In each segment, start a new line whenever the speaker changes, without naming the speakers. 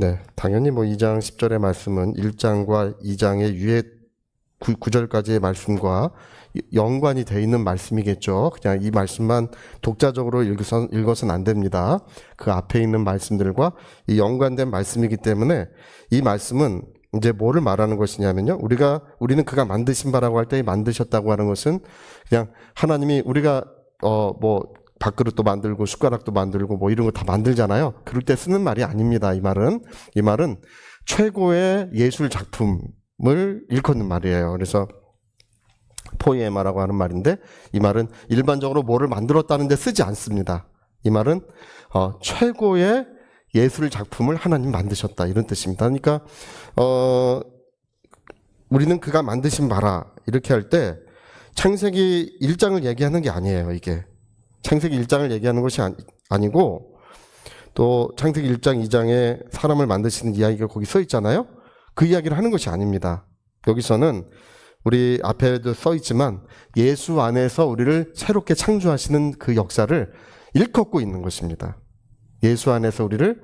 네, 당연히 뭐 2장 10절의 말씀은 1장과 2장의 유예 9절까지의 말씀과 연관이 되어 있는 말씀이겠죠. 그냥 이 말씀만 독자적으로 읽어서는 안 됩니다. 그 앞에 있는 말씀들과 이 연관된 말씀이기 때문에 이 말씀은 이제 뭐를 말하는 것이냐면요. 우리는 그가 만드신 바라고 할 때 만드셨다고 하는 것은 그냥 하나님이 우리가 뭐 밥그릇도 만들고 숟가락도 만들고 뭐 이런 거 다 만들잖아요. 그럴 때 쓰는 말이 아닙니다. 이 말은 최고의 예술 작품을 일컫는 말이에요. 그래서 포이에마라고 하는 말인데 이 말은 일반적으로 뭐를 만들었다는 데 쓰지 않습니다. 이 말은 최고의 예술 작품을 하나님 만드셨다 이런 뜻입니다. 그러니까 우리는 그가 만드신 바라 이렇게 할 때 창세기 1장을 얘기하는 게 아니에요. 이게 창세기 1장을 얘기하는 것이 아니고 또 창세기 1장 2장에 사람을 만드시는 이야기가 거기 써 있잖아요. 그 이야기를 하는 것이 아닙니다. 여기서는 우리 앞에도 써 있지만 예수 안에서 우리를 새롭게 창조하시는 그 역사를 일컫고 있는 것입니다. 예수 안에서 우리를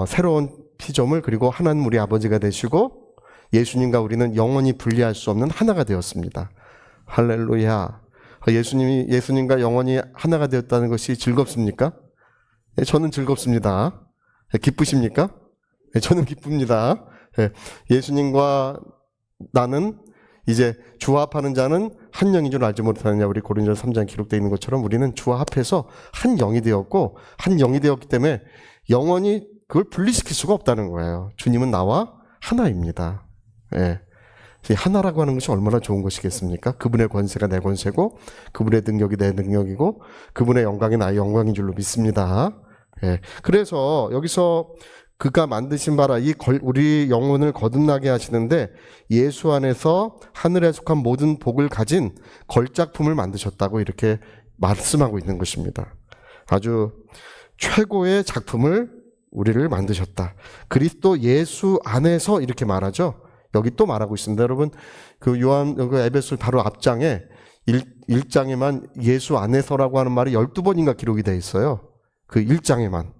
새로운 피조물 그리고 하나님 우리 아버지가 되시고 예수님과 우리는 영원히 분리할 수 없는 하나가 되었습니다. 할렐루야. 예수님과 영원히 하나가 되었다는 것이 즐겁습니까? 네, 저는 즐겁습니다. 네, 기쁘십니까? 네, 저는 기쁩니다. 네, 예수님과 나는 이제 주와 합하는 자는 한 영인 줄 알지 못하느냐 우리 고린도서 3장 기록되어 있는 것처럼 우리는 주와 합해서 한 영이 되었고 한 영이 되었기 때문에 영원히 그걸 분리시킬 수가 없다는 거예요. 주님은 나와 하나입니다. 예. 하나라고 하는 것이 얼마나 좋은 것이겠습니까? 그분의 권세가 내 권세고 그분의 능력이 내 능력이고 그분의 영광이 나의 영광인 줄로 믿습니다. 예. 그래서 여기서 그가 만드신 바라 우리 영혼을 거듭나게 하시는데 예수 안에서 하늘에 속한 모든 복을 가진 걸작품을 만드셨다고 이렇게 말씀하고 있는 것입니다. 아주 최고의 작품을 우리를 만드셨다. 그리스도 예수 안에서 이렇게 말하죠. 여기 또 말하고 있습니다. 여러분 그 에베소 바로 앞장에 1장에만 예수 안에서라고 하는 말이 12번인가 기록이 되어 있어요. 그 1장에만.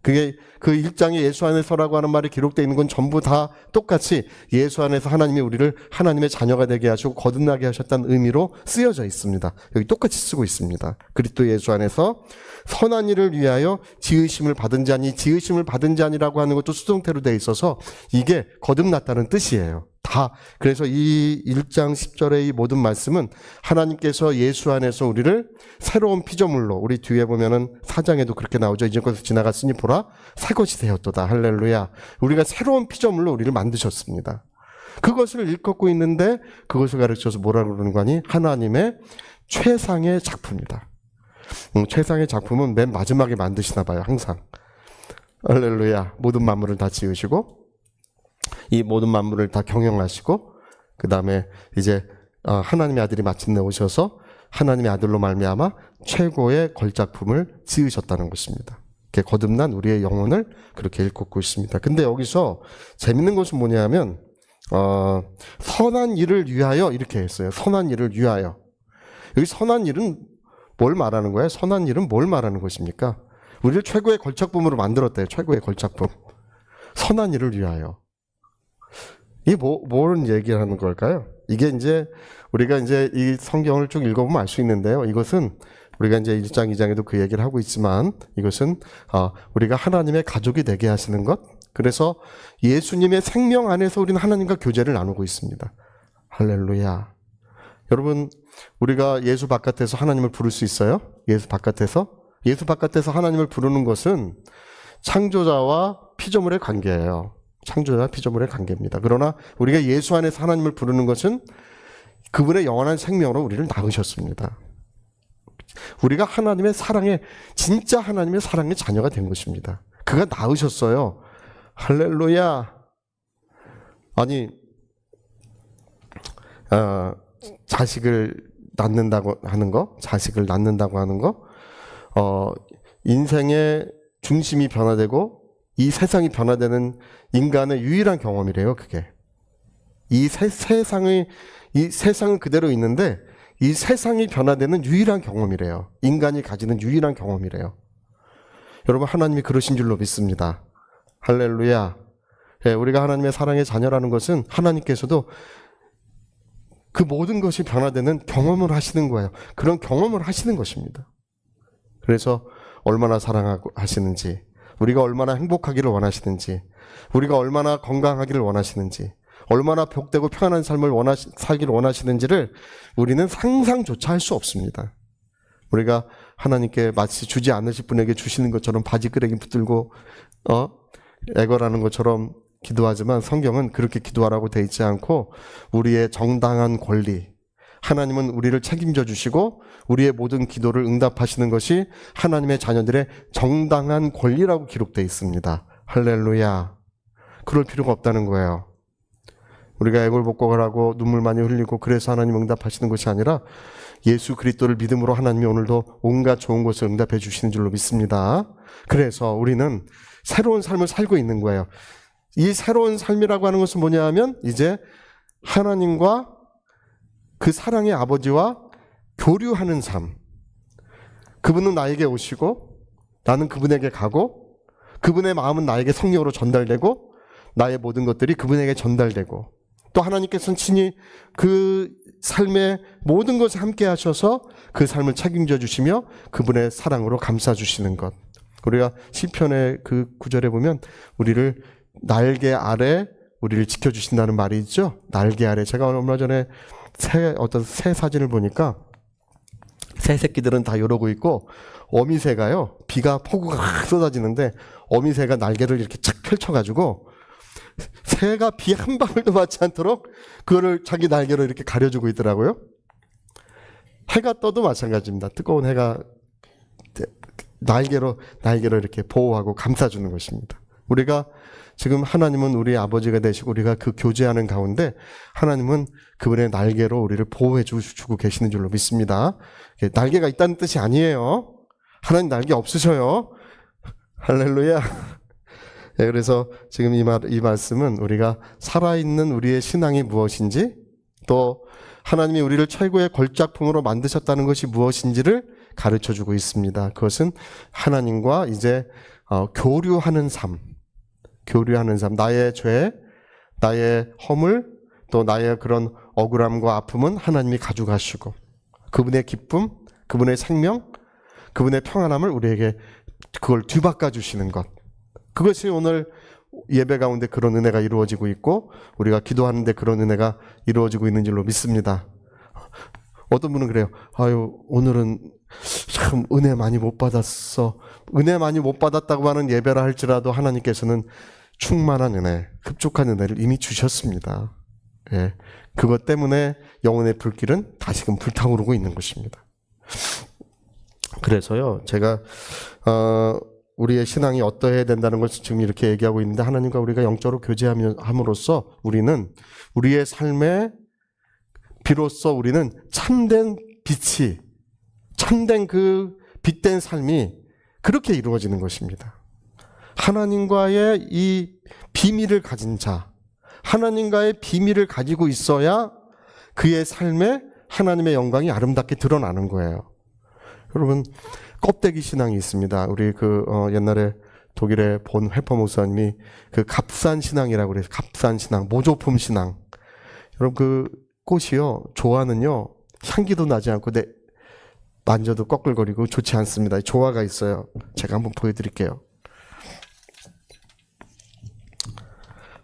그게 그 1장에 예수 안에서라고 하는 말이 기록되어 있는 건 전부 다 똑같이 예수 안에서 하나님이 우리를 하나님의 자녀가 되게 하시고 거듭나게 하셨다는 의미로 쓰여져 있습니다. 여기 똑같이 쓰고 있습니다. 그리스도 예수 안에서 선한 일을 위하여 지으심을 받은 자니 지으심을 받은 자니라고 하는 것도 수동태로 되어 있어서 이게 거듭났다는 뜻이에요. 다. 그래서 이 1장 10절의 이 모든 말씀은 하나님께서 예수 안에서 우리를 새로운 피조물로 우리 뒤에 보면은 4장에도 그렇게 나오죠. 이전 것을 지나갔으니 보라 새 것이 되었도다. 할렐루야. 우리가 새로운 피조물로 우리를 만드셨습니다. 그것을 일컫고 있는데 그것을 가르쳐서 뭐라고 그러는 거니? 하나님의 최상의 작품이다. 최상의 작품은 맨 마지막에 만드시나 봐요. 항상. 할렐루야. 모든 만물을 다 지으시고 이 모든 만물을 다 경영하시고 그 다음에 이제 하나님의 아들이 마침내 오셔서 하나님의 아들로 말미암아 최고의 걸작품을 지으셨다는 것입니다. 이렇게 거듭난 우리의 영혼을 그렇게 일컫고 있습니다. 근데 여기서 재밌는 것은 뭐냐면 선한 일을 위하여 이렇게 했어요. 선한 일을 위하여. 여기 선한 일은 뭘 말하는 거예요? 선한 일은 뭘 말하는 것입니까? 우리를 최고의 걸작품으로 만들었대요. 최고의 걸작품. 선한 일을 위하여. 이게 뭐는 얘기하는 걸까요? 이게 이제 우리가 이제 이 성경을 쭉 읽어보면 알 수 있는데요. 이것은 우리가 이제 1장, 2장에도 그 얘기를 하고 있지만 이것은 우리가 하나님의 가족이 되게 하시는 것. 그래서 예수님의 생명 안에서 우리는 하나님과 교제를 나누고 있습니다. 할렐루야. 여러분, 우리가 예수 바깥에서 하나님을 부를 수 있어요? 예수 바깥에서 하나님을 부르는 것은 창조자와 피조물의 관계예요. 창조자와 피조물의 관계입니다. 그러나 우리가 예수 안에서 하나님을 부르는 것은 그분의 영원한 생명으로 우리를 낳으셨습니다. 우리가 하나님의 사랑의 진짜 하나님의 사랑의 자녀가 된 것입니다. 그가 낳으셨어요. 할렐루야. 아니 자식을 낳는다고 하는 거, 인생의 중심이 변화되고 이 세상이 변화되는 인간의 유일한 경험이래요. 그게 이 세상은 그대로 있는데 이 세상이 변화되는 유일한 경험이래요. 인간이 가지는 유일한 경험이래요. 여러분, 하나님이 그러신 줄로 믿습니다. 할렐루야. 예, 우리가 하나님의 사랑의 자녀라는 것은 하나님께서도 그 모든 것이 변화되는 경험을 하시는 거예요. 그런 경험을 하시는 것입니다. 그래서 얼마나 사랑하고 하시는지, 우리가 얼마나 행복하기를 원하시는지, 우리가 얼마나 건강하기를 원하시는지, 얼마나 복되고 평안한 삶을 살기를 원하시는지를 우리는 상상조차 할 수 없습니다. 우리가 하나님께 마치 주지 않으실 분에게 주시는 것처럼 바지끄레기 붙들고 애걸하는 것처럼 기도하지만 성경은 그렇게 기도하라고 되어 있지 않고 우리의 정당한 권리, 하나님은 우리를 책임져 주시고 우리의 모든 기도를 응답하시는 것이 하나님의 자녀들의 정당한 권리라고 기록되어 있습니다. 할렐루야. 그럴 필요가 없다는 거예요. 우리가 애걸복걸을 하고 눈물 많이 흘리고 그래서 하나님 응답하시는 것이 아니라 예수 그리스도를 믿음으로 하나님이 오늘도 온갖 좋은 것을 응답해 주시는 줄로 믿습니다. 그래서 우리는 새로운 삶을 살고 있는 거예요. 이 새로운 삶이라고 하는 것은 뭐냐 하면 이제 하나님과 그 사랑의 아버지와 교류하는 삶. 그분은 나에게 오시고 나는 그분에게 가고 그분의 마음은 나에게 성령으로 전달되고 나의 모든 것들이 그분에게 전달되고 또 하나님께서는 친히 그 삶의 모든 것을 함께 하셔서 그 삶을 책임져 주시며 그분의 사랑으로 감싸 주시는 것. 우리가 시편의 그 구절에 보면 우리를 날개 아래 우리를 지켜주신다는 말이 있죠. 날개 아래. 제가 얼마 전에 어떤 새 사진을 보니까 새 새끼들은 다 이러고 있고 어미새가요. 폭우가 확 쏟아지는데 어미새가 날개를 이렇게 착 펼쳐가지고 새가 비 한 방울도 맞지 않도록 그거를 자기 날개로 이렇게 가려주고 있더라고요. 해가 떠도 마찬가지입니다. 뜨거운 해가 날개로 이렇게 보호하고 감싸주는 것입니다. 우리가 지금 하나님은 우리의 아버지가 되시고 우리가 그 교제하는 가운데 하나님은 그분의 날개로 우리를 보호해 주고 계시는 줄로 믿습니다. 날개가 있다는 뜻이 아니에요. 하나님 날개 없으셔요. 할렐루야. 네, 그래서 지금 이 말씀은 우리가 살아있는 우리의 신앙이 무엇인지 또 하나님이 우리를 최고의 걸작품으로 만드셨다는 것이 무엇인지를 가르쳐주고 있습니다. 그것은 하나님과 이제 교류하는 삶, 나의 죄, 나의 허물, 또 나의 그런 억울함과 아픔은 하나님이 가져가시고 그분의 기쁨, 그분의 생명, 그분의 평안함을 우리에게 그걸 뒤바꿔 주시는 것. 그것이 오늘 예배 가운데 그런 은혜가 이루어지고 있고 우리가 기도하는데 그런 은혜가 이루어지고 있는 줄로 믿습니다. 어떤 분은 그래요. 오늘은 참 은혜 많이 못 받았어. 은혜 많이 못 받았다고 하는 예배라 할지라도 하나님께서는 충만한 은혜, 흡족한 은혜를 이미 주셨습니다. 예, 그것 때문에 영혼의 불길은 다시금 불타오르고 있는 것입니다. 그래서요, 제가 우리의 신앙이 어떠해야 된다는 것을 지금 이렇게 얘기하고 있는데 하나님과 우리가 영적으로 교제함으로써 우리는 우리의 삶에 비로소 우리는 참된 빛이 참된 그 빛된 삶이 그렇게 이루어지는 것입니다. 하나님과의 이 비밀을 가진 자, 하나님과의 비밀을 가지고 있어야 그의 삶에 하나님의 영광이 아름답게 드러나는 거예요. 여러분, 껍데기 신앙이 있습니다. 우리 옛날에 독일의 본 회퍼 목사님이 그 값산 신앙이라고 그래서 값산 신앙, 모조품 신앙. 여러분 그 꽃이요, 조화는요 향기도 나지 않고 만져도 꺼끌거리고 좋지 않습니다. 조화가 있어요. 제가 한번 보여드릴게요.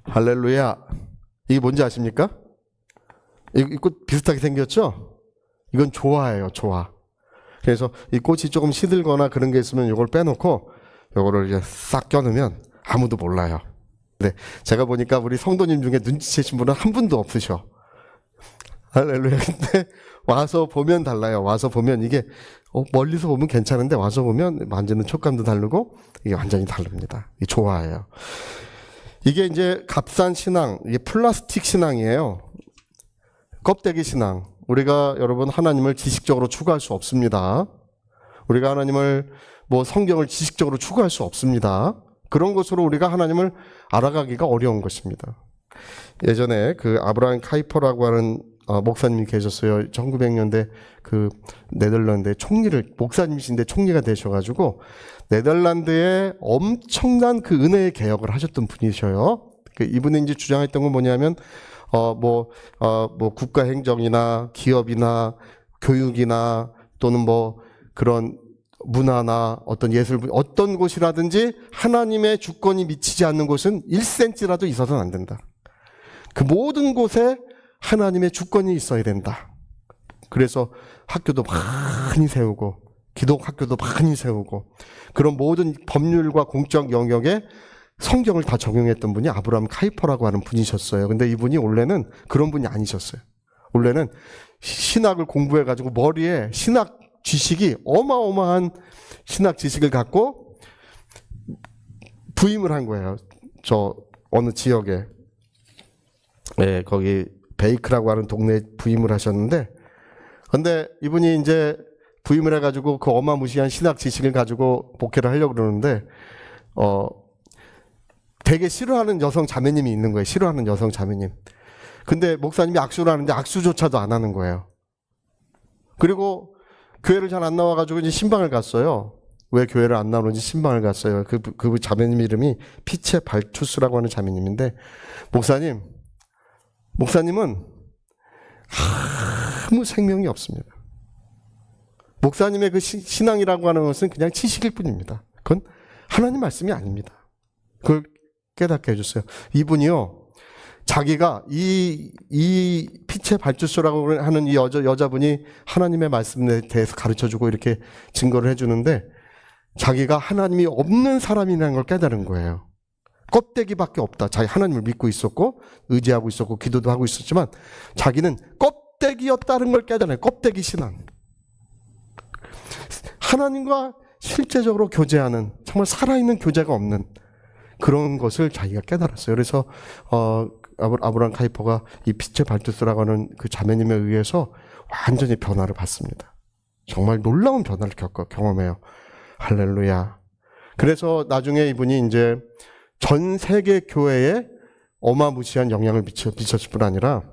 할렐루야. 이게 뭔지 아십니까? 이 꽃 비슷하게 생겼죠? 이건 조화예요, 조화. 그래서 이 꽃이 조금 시들거나 그런 게 있으면 이걸 빼놓고 이거를 이제 싹 껴놓으면 아무도 몰라요. 근데 제가 보니까 우리 성도님 중에 눈치채신 분은 한 분도 없으셔. 할렐루야. 근데 와서 보면 달라요. 와서 보면 이게 멀리서 보면 괜찮은데 와서 보면 만지는 촉감도 다르고 이게 완전히 다릅니다. 이게 조화예요. 이게 이제 값산 신앙, 이게 플라스틱 신앙이에요. 껍데기 신앙. 우리가 여러분 하나님을 지식적으로 추구할 수 없습니다. 우리가 하나님을 성경을 지식적으로 추구할 수 없습니다. 그런 것으로 우리가 하나님을 알아가기가 어려운 것입니다. 예전에 그 아브라함 카이퍼라고 하는 목사님이 계셨어요. 1900년대 그 네덜란드의 목사님이신데 총리가 되셔가지고 네덜란드에 엄청난 그 은혜의 개혁을 하셨던 분이셔요. 이분이 이제 주장했던 건 뭐냐면 뭐 국가 행정이나 기업이나 교육이나 또는 뭐 그런 문화나 어떤 예술 어떤 곳이라든지 하나님의 주권이 미치지 않는 곳은 1cm라도 있어서는 안 된다. 그 모든 곳에 하나님의 주권이 있어야 된다. 그래서 학교도 많이 세우고 기독 학교도 많이 세우고 그런 모든 법률과 공적 영역에 성경을 다 적용했던 분이 아브라함 카이퍼라고 하는 분이셨어요. 근데 이분이 원래는 그런 분이 아니셨어요. 원래는 신학을 공부해가지고 머리에 신학 지식이 어마어마한 신학 지식을 갖고 부임을 한 거예요. 저 어느 지역에 거기 베이크라고 하는 동네에 부임을 하셨는데, 근데 이분이 이제 부임을 해가지고 그 어마무시한 신학 지식을 가지고 목회를 하려고 그러는데 되게 싫어하는 여성 자매님이 있는 거예요. 싫어하는 여성 자매님. 근데 목사님이 악수를 하는데 악수조차도 안 하는 거예요. 그리고 교회를 잘 안 나와가지고 이제 신방을 갔어요. 왜 교회를 안 나오는지 신방을 갔어요. 그 자매님 이름이 피체 발투스라고 하는 자매님인데, 목사님은 아무 생명이 없습니다. 목사님의 그 신앙이라고 하는 것은 그냥 지식일 뿐입니다. 그건 하나님 말씀이 아닙니다. 그걸 깨닫게 해주세요. 이분이요, 자기가 이 피체 발주소라고 하는 이 여자분이 하나님의 말씀에 대해서 가르쳐주고 이렇게 증거를 해주는데, 자기가 하나님이 없는 사람이라는 걸 깨달은 거예요. 껍데기밖에 없다. 자기 하나님을 믿고 있었고 의지하고 있었고 기도도 하고 있었지만 자기는 껍데기였다는 걸 깨달아요. 껍데기 신앙. 하나님과 실제적으로 교제하는, 정말 살아있는 교제가 없는 그런 것을 자기가 깨달았어요. 그래서 아브라함 카이퍼가 이 피체 발투스라고 하는 그 자매님에 의해서 완전히 변화를 받습니다. 정말 놀라운 변화를 경험해요. 할렐루야. 그래서 나중에 이분이 이제 전 세계 교회에 어마무시한 영향을 미쳤을 뿐 아니라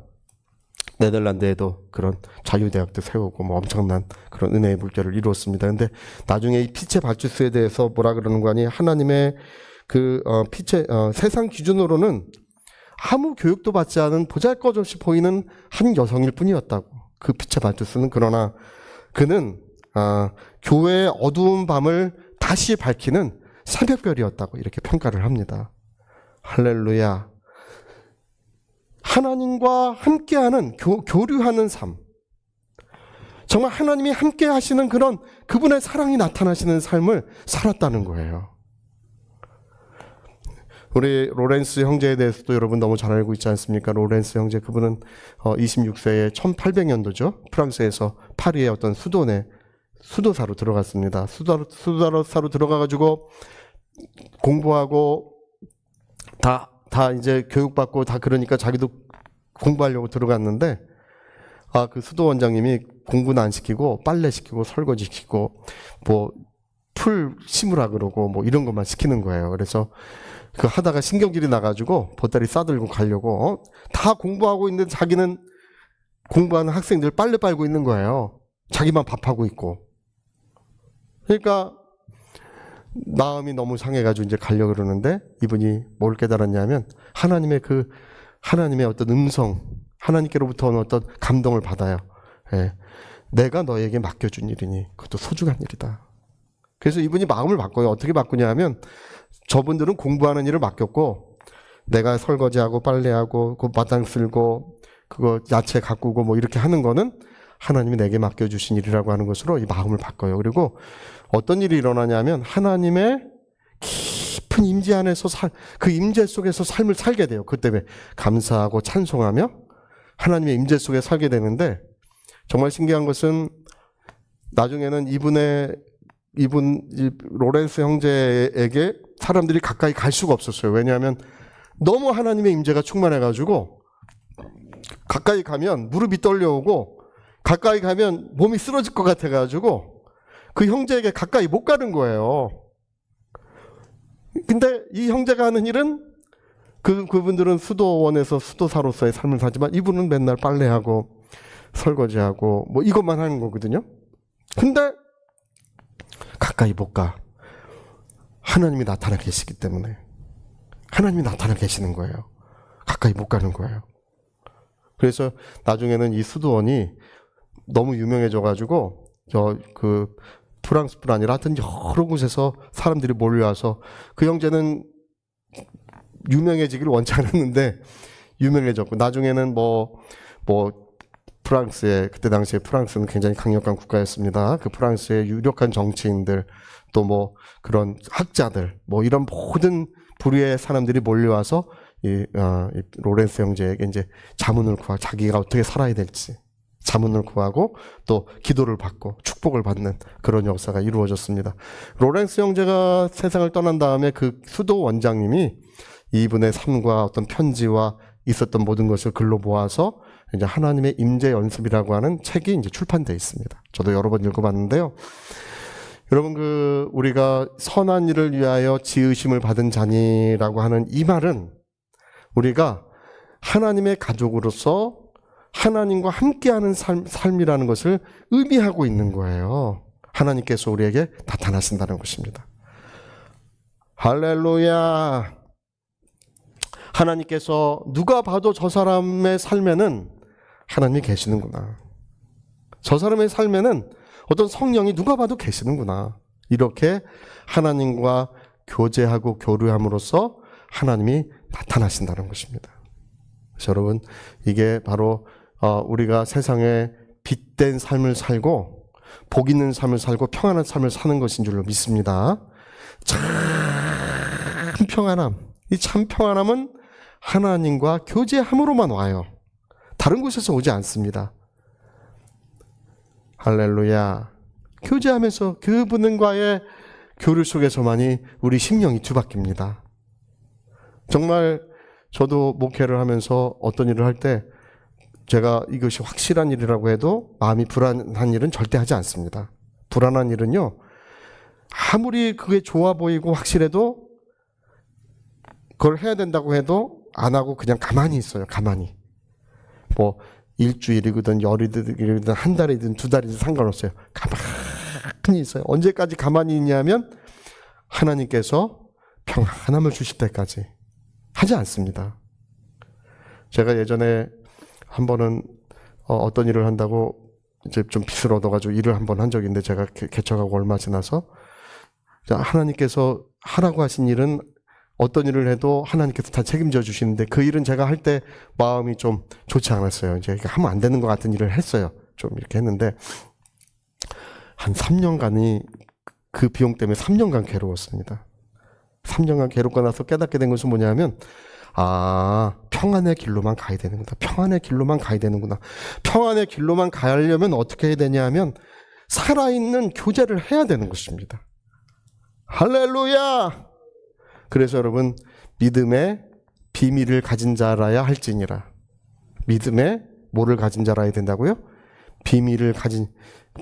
네덜란드에도 그런 자유대학도 세우고 뭐 엄청난 그런 은혜의 물결을 이루었습니다. 근데 나중에 이 피체 발주스에 대해서 뭐라 그러는 거 아니, 하나님의 그 세상 기준으로는 아무 교육도 받지 않은 보잘것없이 보이는 한 여성일 뿐이었다고. 그 피체 발주스는. 그러나 그는 교회의 어두운 밤을 다시 밝히는 새벽별이었다고 이렇게 평가를 합니다. 할렐루야. 하나님과 함께하는 교류하는 삶, 정말 하나님이 함께 하시는 그런 그분의 사랑이 나타나시는 삶을 살았다는 거예요. 우리 로렌스 형제에 대해서도 여러분 너무 잘 알고 있지 않습니까? 로렌스 형제, 그분은 26세에 1800년도죠. 프랑스에서 파리의 어떤 수도사로 들어갔습니다. 수도사로 들어가가지고 공부하고 다 이제 교육받고 다 그러니까 자기도 공부하려고 들어갔는데, 그 수도 원장님이 공부는 안 시키고 빨래 시키고 설거지 시키고 뭐 풀 심으라 그러고 뭐 이런 것만 시키는 거예요. 그래서 그 하다가 신경질이 나가지고 보따리 싸들고 가려고 다 공부하고 있는데 자기는 공부하는 학생들 빨래 빨고 있는 거예요. 자기만 밥하고 있고. 그러니까 마음이 너무 상해가지고 이제 가려고 그러는데, 이분이 뭘 깨달았냐면 하나님의 어떤 음성, 하나님께로부터 오는 어떤 감동을 받아요. 예. 내가 너에게 맡겨준 일이니 그것도 소중한 일이다. 그래서 이분이 마음을 바꿔요. 어떻게 바꾸냐면, 저분들은 공부하는 일을 맡겼고 내가 설거지하고 빨래하고 그 마당 쓸고 그거 야채 가꾸고 뭐 이렇게 하는 거는 하나님이 내게 맡겨주신 일이라고 하는 것으로 이 마음을 바꿔요. 그리고 어떤 일이 일어나냐면 하나님의 깊은 임재 안에서 그 임재 속에서 삶을 살게 돼요. 그 때문에 감사하고 찬송하며 하나님의 임재 속에 살게 되는데, 정말 신기한 것은 나중에는 이분 로렌스 형제에게 사람들이 가까이 갈 수가 없었어요. 왜냐하면 너무 하나님의 임재가 충만해가지고 가까이 가면 무릎이 떨려오고 가까이 가면 몸이 쓰러질 것 같아가지고 그 형제에게 가까이 못 가는 거예요. 근데 이 형제가 하는 일은 그분들은 수도원에서 수도사로서의 삶을 사지만 이분은 맨날 빨래하고 설거지하고 뭐 이것만 하는 거거든요. 근데 가까이 못 가. 하나님이 나타나 계시기 때문에. 하나님이 나타나 계시는 거예요. 가까이 못 가는 거예요. 그래서 나중에는 이 수도원이 너무 유명해져가지고 프랑스뿐 아니라 하여튼 여러 곳에서 사람들이 몰려와서 그 형제는 유명해지기를 원치 않았는데 유명해졌고, 나중에는 프랑스의, 그때 당시에 프랑스는 굉장히 강력한 국가였습니다. 그 프랑스의 유력한 정치인들, 또 그런 학자들, 이런 모든 부류의 사람들이 몰려와서 이 로렌스 형제에게 이제 자문을 구하고, 자기가 어떻게 살아야 될지 자문을 구하고 또 기도를 받고 축복을 받는 그런 역사가 이루어졌습니다. 로렌스 형제가 세상을 떠난 다음에 그 수도 원장님이 이분의 삶과 어떤 편지와 있었던 모든 것을 글로 모아서 이제 하나님의 임재 연습이라고 하는 책이 이제 출판되어 있습니다. 저도 여러 번 읽어봤는데요. 여러분, 우리가 선한 일을 위하여 지으심을 받은 자니라고 하는 이 말은 우리가 하나님의 가족으로서 하나님과 함께하는 삶이라는 것을 의미하고 있는 거예요. 하나님께서 우리에게 나타나신다는 것입니다. 할렐루야. 하나님께서 누가 봐도 저 사람의 삶에는 하나님이 계시는구나. 저 사람의 삶에는 어떤 성령이 누가 봐도 계시는구나. 이렇게 하나님과 교제하고 교류함으로써 하나님이 나타나신다는 것입니다. 그래서 여러분, 이게 바로 우리가 세상에 빛된 삶을 살고 복 있는 삶을 살고 평안한 삶을 사는 것인 줄로 믿습니다. 참 평안함. 이 참 평안함은 하나님과 교제함으로만 와요. 다른 곳에서 오지 않습니다. 할렐루야. 교제하면서 그분과의 교류 속에서만이 우리 심령이 뒤바뀝니다. 정말 저도 목회를 하면서 어떤 일을 할 때 제가 이것이 확실한 일이라고 해도 마음이 불안한 일은 절대 하지 않습니다. 불안한 일은요, 아무리 그게 좋아 보이고 확실해도 그걸 해야 된다고 해도 안 하고 그냥 가만히 있어요. 가만히. 일주일이든 열이든 한 달이든 두 달이든 상관없어요. 가만히 있어요. 언제까지 가만히 있냐면 하나님께서 평안함을 주실 때까지 하지 않습니다. 제가 예전에 한 번은 어떤 일을 한다고 이제 좀 빚을 얻어가지고 일을 한 번 한 적이 있는데, 제가 개척하고 얼마 지나서 하나님께서 하라고 하신 일은 어떤 일을 해도 하나님께서 다 책임져 주시는데, 그 일은 제가 할 때 마음이 좀 좋지 않았어요. 이제 하면 안 되는 것 같은 일을 했어요. 좀 이렇게 했는데 한 3년간이 그 비용 때문에 3년간 괴로웠습니다. 3년간 괴롭고 나서 깨닫게 된 것은 뭐냐면, 평안의 길로만 가야 되는구나. 평안의 길로만 가야 되는구나. 평안의 길로만 가려면 어떻게 해야 되냐면 살아있는 교제를 해야 되는 것입니다. 할렐루야. 그래서 여러분, 믿음의 비밀을 가진 자라야 할지니라. 믿음의 뭐를 가진 자라야 된다고요? 비밀을 가진,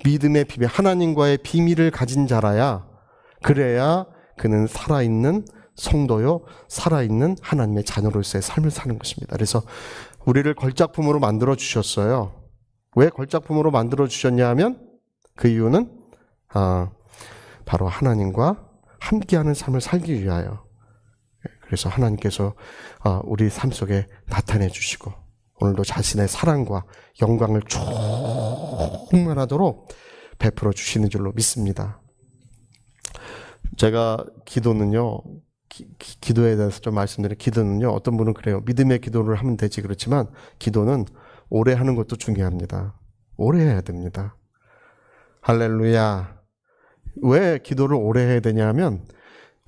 믿음의 비밀, 하나님과의 비밀을 가진 자라야, 그래야 그는 살아있는 성도요, 살아있는 하나님의 자녀로서의 삶을 사는 것입니다. 그래서 우리를 걸작품으로 만들어 주셨어요. 왜 걸작품으로 만들어 주셨냐 하면 그 이유는 바로 하나님과 함께하는 삶을 살기 위하여. 그래서 하나님께서 우리 삶 속에 나타내 주시고 오늘도 자신의 사랑과 영광을 충만하도록 베풀어 주시는 줄로 믿습니다. 제가 기도는요, 기도에 대해서 좀 말씀드린, 기도는요, 어떤 분은 그래요. 믿음의 기도를 하면 되지. 그렇지만 기도는 오래 하는 것도 중요합니다. 오래 해야 됩니다. 할렐루야. 왜 기도를 오래 해야 되냐 하면,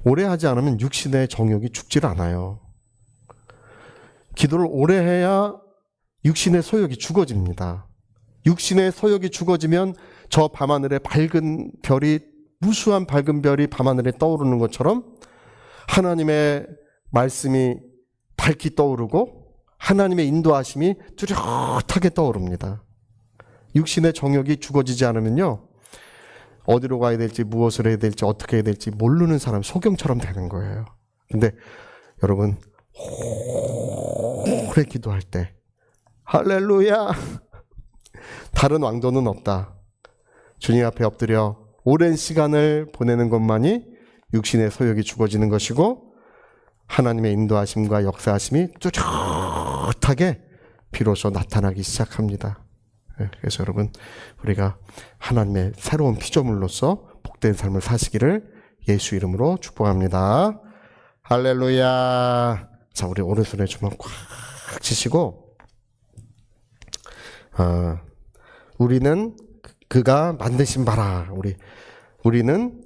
오래 하지 않으면 육신의 정욕이 죽질 않아요. 기도를 오래 해야 육신의 소욕이 죽어집니다. 육신의 소욕이 죽어지면 저 밤하늘에 밝은 별이, 무수한 밝은 별이 밤하늘에 떠오르는 것처럼 하나님의 말씀이 밝게 떠오르고 하나님의 인도하심이 뚜렷하게 떠오릅니다. 육신의 정욕이 죽어지지 않으면요, 어디로 가야 될지, 무엇을 해야 될지, 어떻게 해야 될지 모르는 사람, 소경처럼 되는 거예요. 근데 여러분, 오래 기도할 때, 할렐루야, 다른 왕도는 없다. 주님 앞에 엎드려 오랜 시간을 보내는 것만이 육신의 소욕이 죽어지는 것이고, 하나님의 인도하심과 역사하심이 뚜렷하게 비로소 나타나기 시작합니다. 그래서 여러분, 우리가 하나님의 새로운 피조물로서 복된 삶을 사시기를 예수 이름으로 축복합니다. 할렐루야. 자, 우리 오른손에 주먹 꽉 쥐시고, 우리는 그가 만드신 바라. 우리는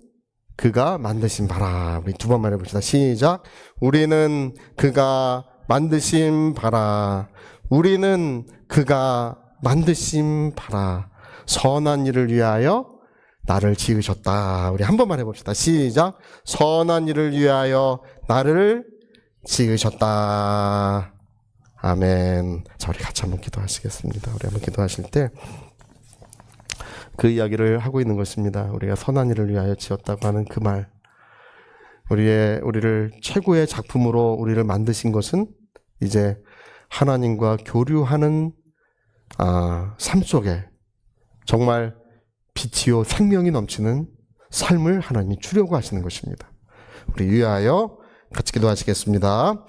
그가 만드신 바라. 우리 두 번 말해봅시다. 시작. 우리는 그가 만드신 바라. 우리는 그가 만드신 바라. 선한 일을 위하여 나를 지으셨다. 우리 한 번만 해봅시다. 시작. 선한 일을 위하여 나를 지으셨다. 아멘. 자, 우리 같이 한번 기도하시겠습니다. 우리 한번 기도하실 때 그 이야기를 하고 있는 것입니다. 우리가 선한 일을 위하여 지었다고 하는 그 말. 우리를 최고의 작품으로 우리를 만드신 것은 이제 하나님과 교류하는 삶 속에 정말 빛이요 생명이 넘치는 삶을 하나님이 주려고 하시는 것입니다. 우리 위하여 같이 기도하시겠습니다.